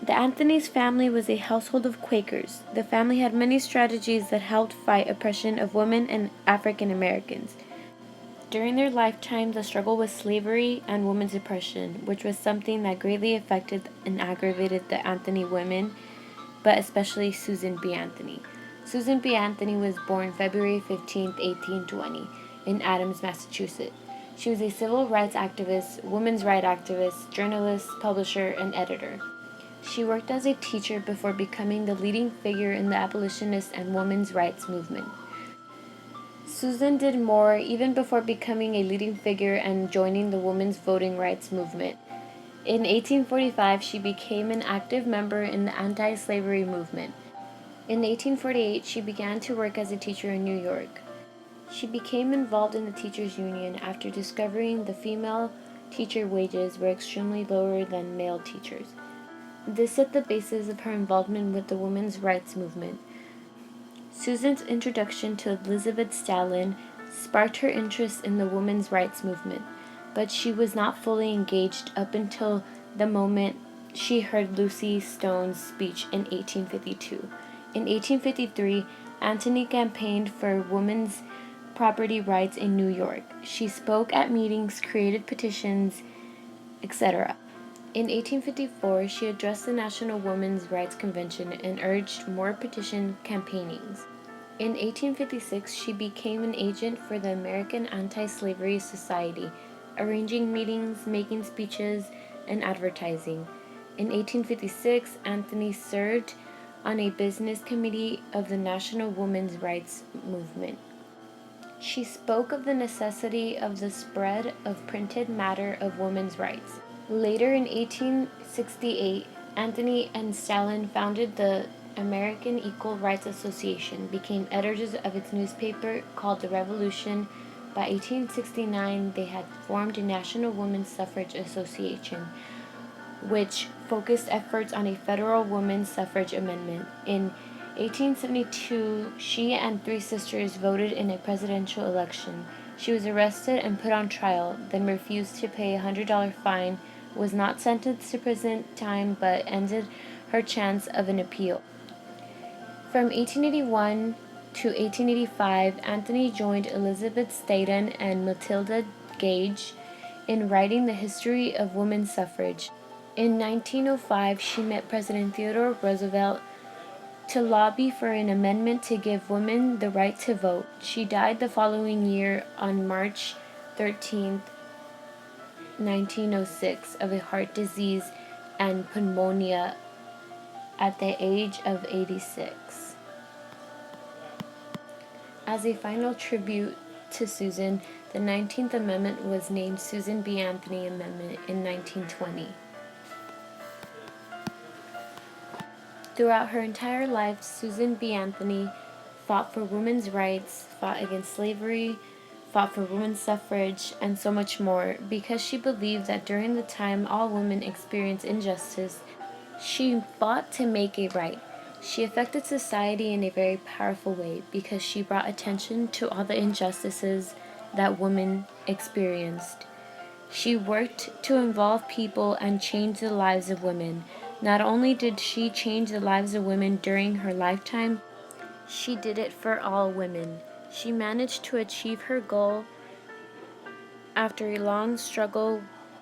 The Anthony's family was a household of Quakers. The family had many strategies that helped fight oppression of women and African Americans. During their lifetime, the struggle with slavery and women's oppression, which was something that greatly affected and aggravated the Anthony women, but especially Susan B. Anthony. Susan B. Anthony was born February 15, 1820, in Adams, Massachusetts. She was a civil rights activist, women's rights activist, journalist, publisher, and editor. She worked as a teacher before becoming the leading figure in the abolitionist and women's rights movement. Susan did more even before becoming a leading figure and joining the women's voting rights movement. In 1845, she became an active member in the anti-slavery movement. In 1848, she began to work as a teacher in New York. She became involved in the teachers' union after discovering the female teacher wages were extremely lower than male teachers. This set the basis of her involvement with the women's rights movement. Susan's introduction to Elizabeth Stalin sparked her interest in the women's rights movement, but she was not fully engaged up until the moment she heard Lucy Stone's speech in 1852. In 1853, Anthony campaigned for women's property rights in New York. She spoke at meetings, created petitions, etc. In 1854, she addressed the National Women's Rights Convention and urged more petition campaignings. In 1856, she became an agent for the American Anti-Slavery Society, arranging meetings, making speeches, and advertising. In 1856, Anthony served on a business committee of the National Women's Rights Movement. She spoke of the necessity of the spread of printed matter of women's rights. Later in 1868, Anthony and Stalin founded the American Equal Rights Association, became editors of its newspaper called The Revolution. By 1869, they had formed a National Women's Suffrage Association, which focused efforts on a federal women's suffrage amendment. In 1872, she and three sisters voted in a presidential election. She was arrested and put on trial, then refused to pay a $100 fine, was not sentenced to prison time, but ended her chance of an appeal. From 1881 to 1885, Anthony joined Elizabeth Staton and Matilda Gage in writing the history of women's suffrage. In 1905, she met President Theodore Roosevelt to lobby for an amendment to give women the right to vote. She died the following year on March 13, 1906, of a heart disease and pneumonia at the age of 86. As a final tribute to Susan, the 19th Amendment was named Susan B. Anthony Amendment in 1920. Throughout her entire life, Susan B. Anthony fought for women's rights, fought against slavery, fought for women's suffrage, and so much more. Because she believed that during the time all women experienced injustice, she fought to make it right. She affected society in a very powerful way because she brought attention to all the injustices that women experienced. She worked to involve people and change the lives of women. Not only did she change the lives of women during her lifetime, she did it for all women. She managed to achieve her goal after a long struggle